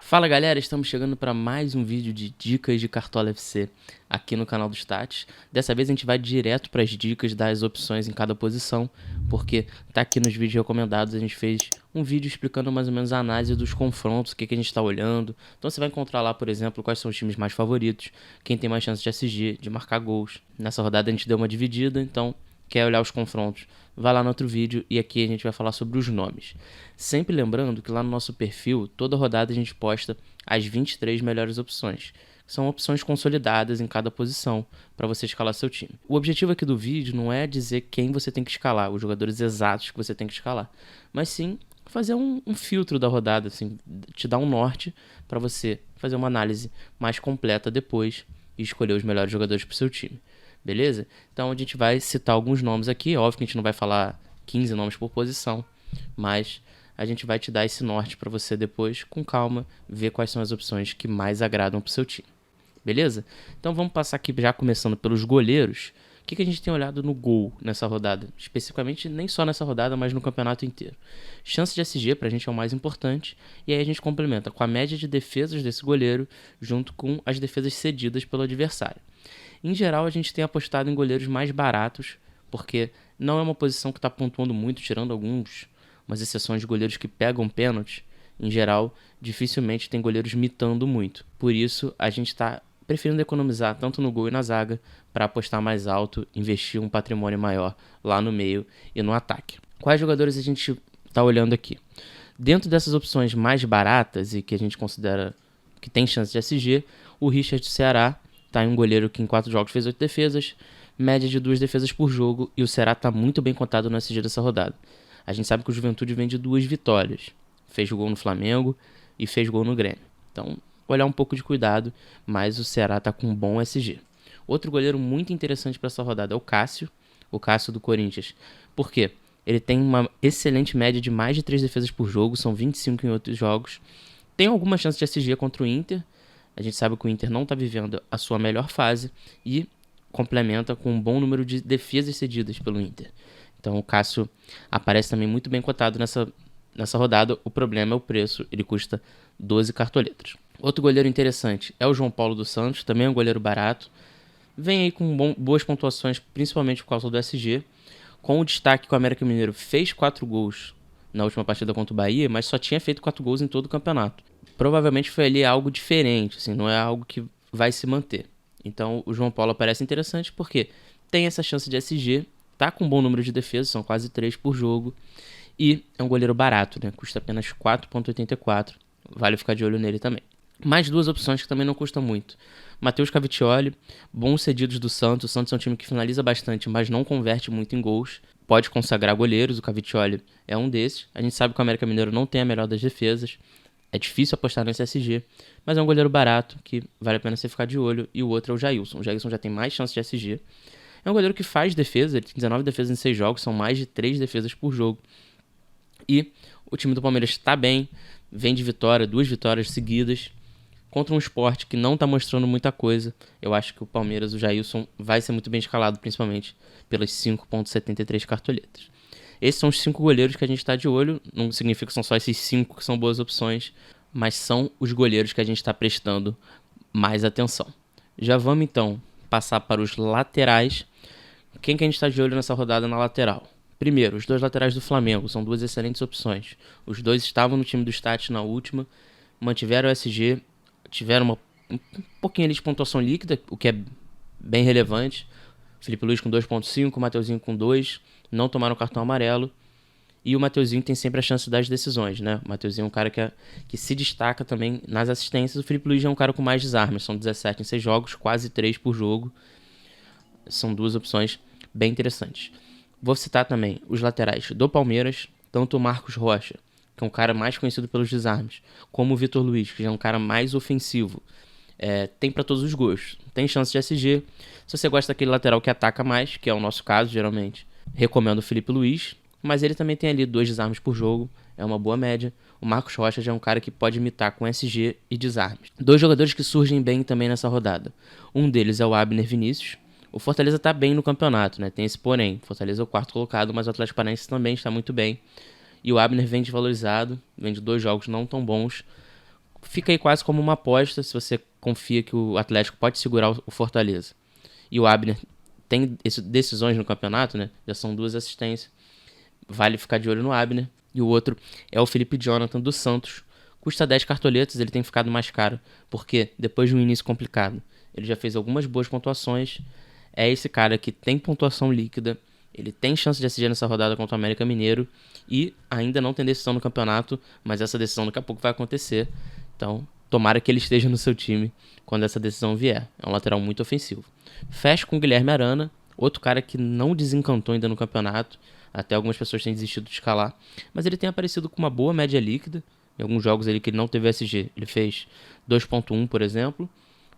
Fala galera, estamos chegando para mais um vídeo de dicas de Cartola FC aqui no canal do Stats. Dessa vez a gente vai direto para as dicas das opções em cada posição, porque tá aqui nos vídeos recomendados, a gente fez um vídeo explicando mais ou menos a análise dos confrontos, o que a gente está olhando. Então você vai encontrar lá, por exemplo, quais são os times mais favoritos, quem tem mais chance de SG, de marcar gols. Nessa rodada a gente deu uma dividida, então quer olhar os confrontos, vai lá no outro vídeo e aqui a gente vai falar sobre os nomes. Sempre lembrando que lá no nosso perfil, toda rodada a gente posta as 23 melhores opções. São opções consolidadas em cada posição para você escalar seu time. O objetivo aqui do vídeo não é dizer quem você tem que escalar, os jogadores exatos que você tem que escalar, mas sim fazer um filtro da rodada, assim, te dar um norte para você fazer uma análise mais completa depois e escolher os melhores jogadores para o seu time. Beleza? Então a gente vai citar alguns nomes aqui, óbvio que a gente não vai falar 15 nomes por posição, mas a gente vai te dar esse norte para você depois, com calma, ver quais são as opções que mais agradam para o seu time. Beleza? Então vamos passar aqui já começando pelos goleiros. O que a gente tem olhado no gol nessa rodada? Especificamente, nem só nessa rodada, mas no campeonato inteiro. Chance de SG pra gente é o mais importante, e aí a gente complementa com a média de defesas desse goleiro, junto com as defesas cedidas pelo adversário. Em geral, a gente tem apostado em goleiros mais baratos, porque não é uma posição que está pontuando muito, tirando umas exceções de goleiros que pegam pênalti. Em geral, dificilmente tem goleiros mitando muito. Por isso, a gente está preferindo economizar tanto no gol e na zaga para apostar mais alto, investir um patrimônio maior lá no meio e no ataque. Quais jogadores a gente está olhando aqui? Dentro dessas opções mais baratas e que a gente considera que tem chance de SG, o Richard do Ceará tá em um goleiro que em 4 jogos fez 8 defesas, média de 2 defesas por jogo, e o Ceará tá muito bem cotado no SG dessa rodada. A gente sabe que o Juventude vem de 2 vitórias. Fez gol no Flamengo e fez gol no Grêmio. Então, olhar um pouco de cuidado, mas o Ceará tá com um bom SG. Outro goleiro muito interessante para essa rodada é o Cássio do Corinthians. Por quê? Ele tem uma excelente média de mais de 3 defesas por jogo, são 25 em outros jogos. Tem alguma chance de SG contra o Inter. A gente sabe que o Inter não está vivendo a sua melhor fase e complementa com um bom número de defesas cedidas pelo Inter. Então o Cássio aparece também muito bem cotado nessa rodada. O problema é o preço, ele custa 12 cartoletas. Outro goleiro interessante é o João Paulo dos Santos, também é um goleiro barato. Vem aí com boas pontuações, principalmente por causa do SG. Com o destaque que o América Mineiro fez 4 gols na última partida contra o Bahia, mas só tinha feito 4 gols em todo o campeonato. Provavelmente foi ali algo diferente, assim, não é algo que vai se manter. Então o João Paulo parece interessante porque tem essa chance de SG, tá com um bom número de defesas, são quase 3 por jogo, e é um goleiro barato, né? Custa apenas 4,84, vale ficar de olho nele também. Mais 2 opções que também não custam muito. Matheus Cavicchioli, bons cedidos do Santos. O Santos é um time que finaliza bastante, mas não converte muito em gols. Pode consagrar goleiros, o Cavicchioli é um desses. A gente sabe que o América Mineiro não tem a melhor das defesas. É difícil apostar nesse SG, mas é um goleiro barato que vale a pena você ficar de olho. E o outro é o Jailson. O Jailson já tem mais chance de SG. É um goleiro que faz defesa, ele tem 19 defesas em 6 jogos, são mais de 3 defesas por jogo. E o time do Palmeiras está bem, vem de vitória, 2 vitórias seguidas, contra um Sport que não está mostrando muita coisa. Eu acho que o Palmeiras, o Jailson, vai ser muito bem escalado, principalmente pelas 5,73 cartoletas. Esses são os 5 goleiros que a gente está de olho. Não significa que são só esses 5 que são boas opções, mas são os goleiros que a gente está prestando mais atenção. Já vamos então passar para os laterais. Quem que a gente está de olho nessa rodada na lateral? Primeiro, os 2 laterais do Flamengo, são 2 excelentes opções. Os 2 estavam no time do Stats na última, mantiveram o SG, tiveram um pouquinho ali de pontuação líquida, o que é bem relevante. Felipe Luiz com 2,5, o Mateuzinho com 2, não tomaram cartão amarelo. E o Mateuzinho tem sempre a chance das decisões, né? O Mateuzinho é um cara que se destaca também nas assistências. O Felipe Luiz é um cara com mais desarmes, são 17 em 6 jogos, quase 3 por jogo. São 2 opções bem interessantes. Vou citar também os laterais do Palmeiras, tanto o Marcos Rocha, que é um cara mais conhecido pelos desarmes, como o Vitor Luiz, que já é um cara mais ofensivo. Tem para todos os gostos. Tem chance de SG. Se você gosta daquele lateral que ataca mais, que é o nosso caso, geralmente, recomendo o Felipe Luiz. Mas ele também tem ali 2 desarmes por jogo. É uma boa média. O Marcos Rocha já é um cara que pode imitar com SG e desarmes. 2 jogadores que surgem bem também nessa rodada. Um deles é o Abner Vinícius. O Fortaleza está bem no campeonato, né? Tem esse porém. O Fortaleza é o 4º colocado, mas o Atlético Paranaense também está muito bem. E o Abner vem desvalorizado, vem de 2 jogos não tão bons. fica aí quase como uma aposta se você confia que o Atlético pode segurar o Fortaleza. E o Abner tem decisões no campeonato, né? Já são 2 assistências. Vale ficar de olho no Abner. E o outro é o Felipe Jonathan do Santos. Custa 10 cartoletas, ele tem ficado mais caro. Porque depois de um início complicado, ele já fez algumas boas pontuações. É esse cara que tem pontuação líquida. Ele tem chance de SG nessa rodada contra o América Mineiro. E ainda não tem decisão no campeonato. Mas essa decisão daqui a pouco vai acontecer. Então, tomara que ele esteja no seu time quando essa decisão vier. É um lateral muito ofensivo. Fecha com o Guilherme Arana. Outro cara que não desencantou ainda no campeonato. Até algumas pessoas têm desistido de escalar. Mas ele tem aparecido com uma boa média líquida. Em alguns jogos ali que ele não teve SG. Ele fez 2.1, por exemplo.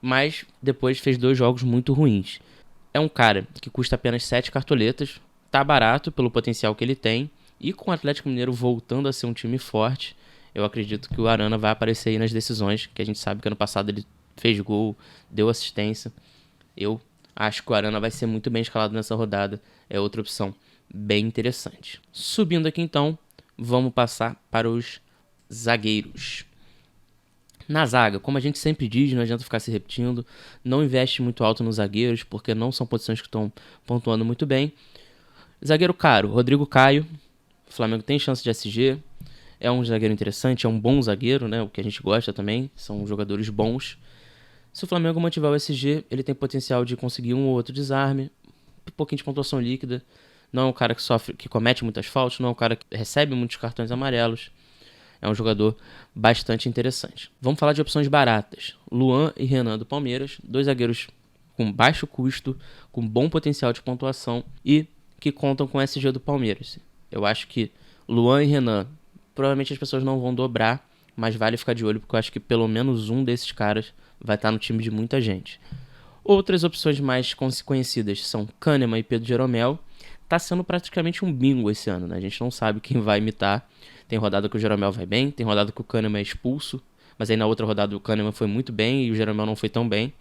Mas depois fez 2 jogos muito ruins. É um cara que custa apenas 7 cartoletas. Tá barato pelo potencial que ele tem. E com o Atlético Mineiro voltando a ser um time forte, eu acredito que o Arana vai aparecer aí nas decisões. Que a gente sabe que ano passado ele fez gol, deu assistência. Eu acho que o Arana vai ser muito bem escalado nessa rodada. É outra opção bem interessante. Subindo aqui então, vamos passar para os zagueiros. Na zaga, como a gente sempre diz, não adianta ficar se repetindo, não investe muito alto nos zagueiros, porque não são posições que estão pontuando muito bem. Zagueiro caro, Rodrigo Caio. O Flamengo tem chance de SG. É um zagueiro interessante, é um bom zagueiro, né? O que a gente gosta também, são jogadores bons. Se o Flamengo mantiver o SG, ele tem potencial de conseguir um ou outro desarme, um pouquinho de pontuação líquida. Não é um cara que comete muitas faltas, não é um cara que recebe muitos cartões amarelos. É um jogador bastante interessante. Vamos falar de opções baratas. Luan e Renan do Palmeiras, 2 zagueiros com baixo custo, com bom potencial de pontuação e que contam com SG do Palmeiras. Eu acho que Luan e Renan, provavelmente as pessoas não vão dobrar, mas vale ficar de olho, porque eu acho que pelo menos um desses caras vai estar no time de muita gente. Outras opções mais conhecidas são Kahneman e Pedro Jeromel. Tá sendo praticamente um bingo esse ano, né? A gente não sabe quem vai imitar. Tem rodada que o Jeromel vai bem, tem rodada que o Kahneman é expulso, mas aí na outra rodada o Kahneman foi muito bem e o Jeromel não foi tão bem.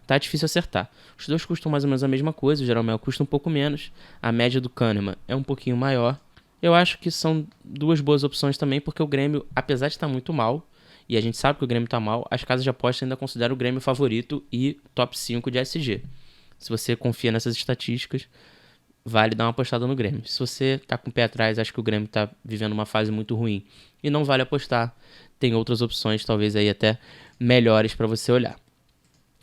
Tá difícil acertar. Os dois custam mais ou menos a mesma coisa, o Jeromel custa um pouco menos, a média do Kahneman é um pouquinho maior. Eu acho que são 2 boas opções também, porque o Grêmio, apesar de estar muito mal, e a gente sabe que o Grêmio está mal, as casas de aposta ainda consideram o Grêmio favorito e top 5 de SG. Se você confia nessas estatísticas, vale dar uma apostada no Grêmio. Se você tá com o pé atrás, acho que o Grêmio tá vivendo uma fase muito ruim e não vale apostar, tem outras opções, talvez aí até melhores para você olhar.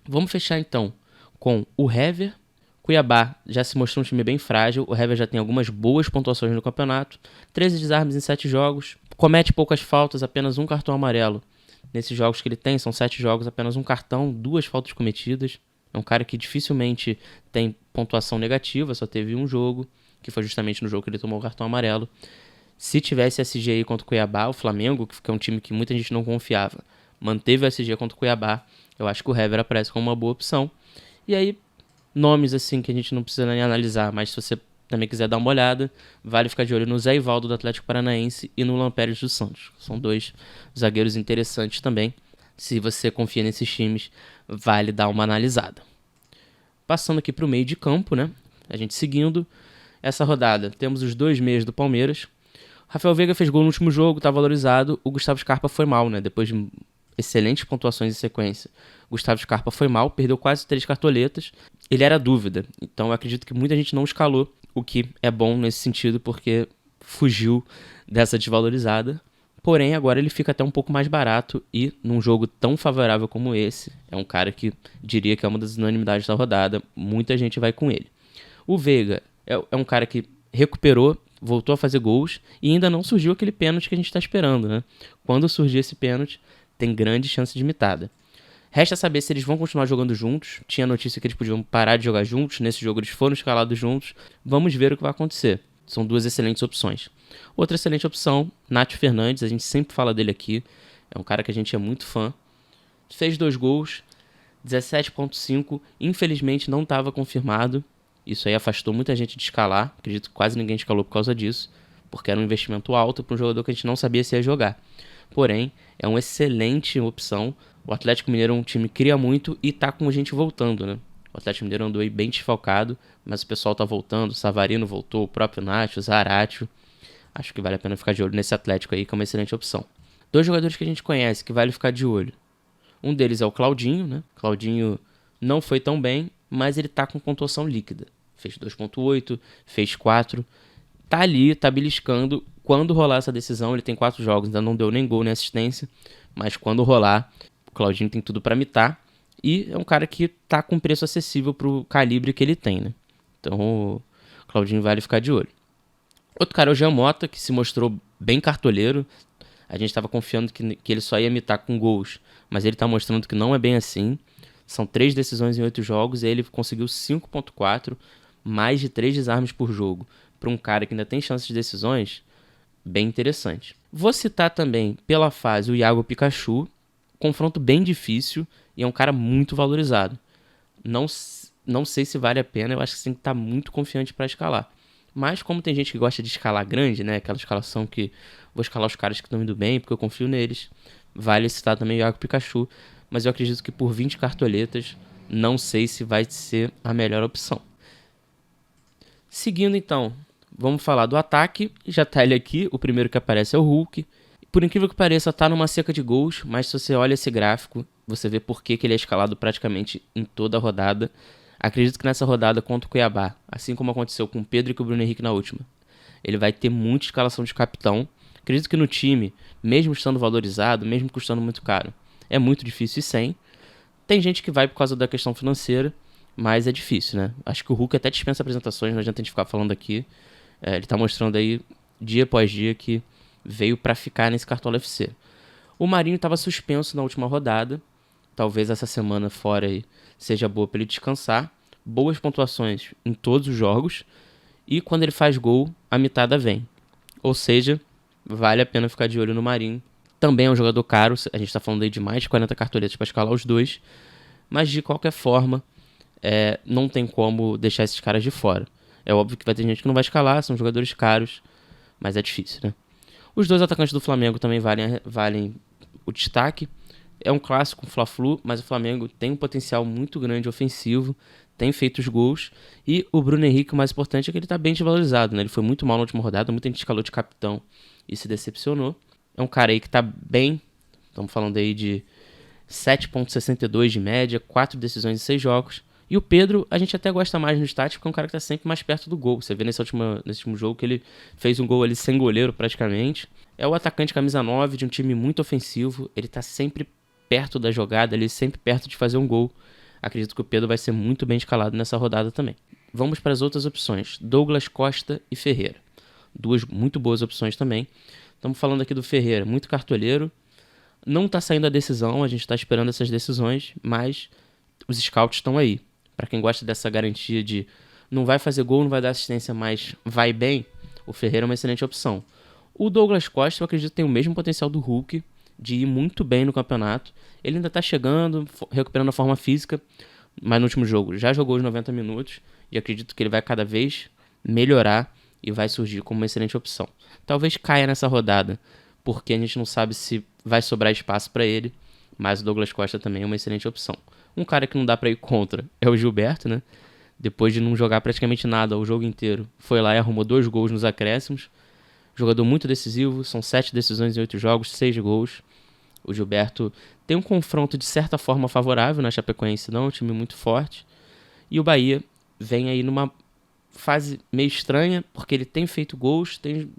Vamos fechar então com o Hever. Cuiabá já se mostrou um time bem frágil, o Hever já tem algumas boas pontuações no campeonato, 13 desarmes em 7 jogos, comete poucas faltas, apenas 1 cartão amarelo. Nesses jogos que ele tem, são 7 jogos, apenas 1 cartão, 2 faltas cometidas. É um cara que dificilmente tem pontuação negativa, só teve um jogo, que foi justamente no jogo que ele tomou o cartão amarelo. Se tivesse SG aí contra o Cuiabá, o Flamengo, que é um time que muita gente não confiava, manteve o SG contra o Cuiabá, eu acho que o Hever aparece como uma boa opção. E aí, nomes assim que a gente não precisa nem analisar, mas se você também quiser dar uma olhada, vale ficar de olho no Zé Ivaldo do Atlético Paranaense e no Lampérez do Santos. São 2 zagueiros interessantes também. Se você confia nesses times, vale dar uma analisada. Passando aqui para o meio de campo, né? A gente seguindo essa rodada, temos os 2 meias do Palmeiras. Rafael Veiga fez gol no último jogo, está valorizado. O Gustavo Scarpa foi mal, né? Depois de excelentes pontuações em sequência, Gustavo Scarpa foi mal, perdeu quase 3 cartoletas. Ele era dúvida, então eu acredito que muita gente não escalou, o que é bom nesse sentido, porque fugiu dessa desvalorizada. Porém, agora ele fica até um pouco mais barato e num jogo tão favorável como esse, é um cara que diria que é uma das unanimidades da rodada, muita gente vai com ele. O Veiga é um cara que recuperou, voltou a fazer gols e ainda não surgiu aquele pênalti que a gente está esperando, né? Quando surgir esse pênalti, tem grande chance de mitada. Resta saber se eles vão continuar jogando juntos. Tinha notícia que eles podiam parar de jogar juntos. Nesse jogo eles foram escalados juntos. Vamos ver o que vai acontecer. São 2 excelentes opções. Outra excelente opção, Nacho Fernandes. A gente sempre fala dele aqui. É um cara que a gente é muito fã. Fez 2 gols, 17.5. Infelizmente não estava confirmado. Isso aí afastou muita gente de escalar. Acredito que quase ninguém escalou por causa disso. Porque era um investimento alto para um jogador que a gente não sabia se ia jogar. Porém, é uma excelente opção. O Atlético Mineiro é um time que cria muito e tá com gente voltando, né? O Atlético Mineiro andou aí bem desfalcado, mas o pessoal tá voltando. O Savarino voltou, o próprio Nacho, o Zaratio. Acho que vale a pena ficar de olho nesse Atlético aí, que é uma excelente opção. Dois jogadores que a gente conhece, que vale ficar de olho. Um deles é o Claudinho, né? Claudinho não foi tão bem, mas ele tá com pontuação líquida. Fez 2.8, fez 4. Tá ali, tá beliscando. Quando rolar essa decisão, ele tem 4 jogos, ainda não deu nem gol nem assistência. Mas quando rolar, o Claudinho tem tudo pra mitar. E é um cara que tá com preço acessível pro calibre que ele tem, né? Então o Claudinho vale ficar de olho. Outro cara é o Jean Mota, que se mostrou bem cartoleiro. A gente estava confiando que ele só ia imitar com gols, mas ele está mostrando que não é bem assim. São 3 decisões em 8 jogos e ele conseguiu 5.4, mais de 3 desarmes por jogo. Para um cara que ainda tem chances de decisões, bem interessante. Vou citar também, pela fase, o Iago Pikachu. Confronto bem difícil e é um cara muito valorizado. Não sei se vale a pena, eu acho que você tem que estar muito confiante para escalar. Mas como tem gente que gosta de escalar grande, né? Aquela escalação que vou escalar os caras que estão indo bem, porque eu confio neles. Vale citar também o Iago Pikachu. Mas eu acredito que por 20 cartoletas, não sei se vai ser a melhor opção. Seguindo então, vamos falar do ataque. Já tá ele aqui, o primeiro que aparece é o Hulk. Por incrível que pareça, tá numa seca de gols, mas se você olha esse gráfico, você vê por que ele é escalado praticamente em toda a rodada. Acredito que nessa rodada contra o Cuiabá, assim como aconteceu com o Pedro e com o Bruno Henrique na última, ele vai ter muita escalação de capitão. Acredito que no time, mesmo estando valorizado, mesmo custando muito caro, é muito difícil ir sem. Tem gente que vai por causa da questão financeira, mas é difícil, né? Acho que o Hulk até dispensa apresentações, não adianta a gente ficar falando aqui. Ele tá mostrando aí, dia após dia, que veio para ficar nesse Cartola FC. O Marinho estava suspenso na última rodada. Talvez essa semana fora aí seja boa para ele descansar. Boas pontuações em todos os jogos. E quando ele faz gol, a mitada vem. Ou seja, vale a pena ficar de olho no Marinho. Também é um jogador caro. A gente está falando aí de mais de 40 cartoletas para escalar os dois. Mas de qualquer forma, não tem como deixar esses caras de fora. É óbvio que vai ter gente que não vai escalar, são jogadores caros. Mas é difícil, né? Os dois atacantes do Flamengo também valem o destaque. É um clássico Fla-Flu, mas o Flamengo tem um potencial muito grande ofensivo, tem feito os gols. E o Bruno Henrique, o mais importante, é que ele está bem desvalorizado, né? Ele foi muito mal na última rodada, muita gente escalou de capitão e se decepcionou. É um cara aí que está bem, estamos falando aí de 7.62 de média, 4 decisões em 6 jogos. E o Pedro, a gente até gosta mais no stat, porque é um cara que está sempre mais perto do gol. Você vê nesse último jogo que ele fez um gol ali sem goleiro praticamente. É o atacante camisa 9 de um time muito ofensivo. Ele está sempre perto da jogada, ele sempre perto de fazer um gol. Acredito que o Pedro vai ser muito bem escalado nessa rodada também. Vamos para as outras opções. Douglas Costa e Ferreira. Duas muito boas opções também. Estamos falando aqui do Ferreira, muito cartoleiro. Não está saindo a decisão, a gente está esperando essas decisões, mas os scouts estão aí. Para quem gosta dessa garantia de não vai fazer gol, não vai dar assistência, mas vai bem, o Ferreira é uma excelente opção. O Douglas Costa, eu acredito, tem o mesmo potencial do Hulk, de ir muito bem no campeonato. Ele ainda está chegando, recuperando a forma física, mas no último jogo já jogou os 90 minutos e acredito que ele vai cada vez melhorar e vai surgir como uma excelente opção. Talvez caia nessa rodada, porque a gente não sabe se vai sobrar espaço para ele, mas o Douglas Costa também é uma excelente opção. Um cara que não dá para ir contra é o Gilberto, né? Depois de não jogar praticamente nada o jogo inteiro, foi lá e arrumou 2 gols nos acréscimos. Jogador muito decisivo, são 7 decisões em 8 jogos, 6 gols. O Gilberto tem um confronto de certa forma favorável na Chapecoense, não, um time muito forte. E o Bahia vem aí numa fase meio estranha, porque ele tem feito gols, tem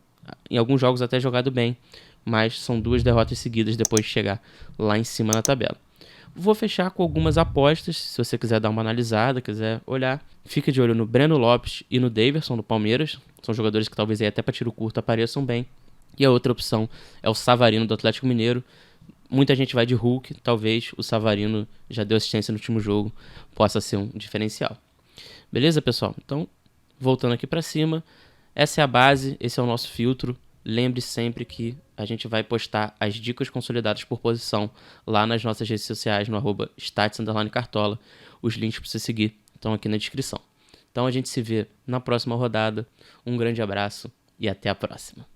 em alguns jogos até jogado bem, mas são 2 derrotas seguidas depois de chegar lá em cima na tabela. Vou fechar com algumas apostas, se você quiser dar uma analisada, quiser olhar. Fica de olho no Breno Lopes e no Daverson, do Palmeiras. São jogadores que talvez aí até para tiro curto apareçam bem. E a outra opção é o Savarino, do Atlético Mineiro. Muita gente vai de Hulk, talvez o Savarino já deu assistência no último jogo, possa ser um diferencial. Beleza, pessoal? Então, voltando aqui para cima, essa é a base, esse é o nosso filtro. Lembre sempre que a gente vai postar as dicas consolidadas por posição lá nas nossas redes sociais, no @stats_cartola. Os links para você seguir estão aqui na descrição. Então a gente se vê na próxima rodada. Um grande abraço e até a próxima.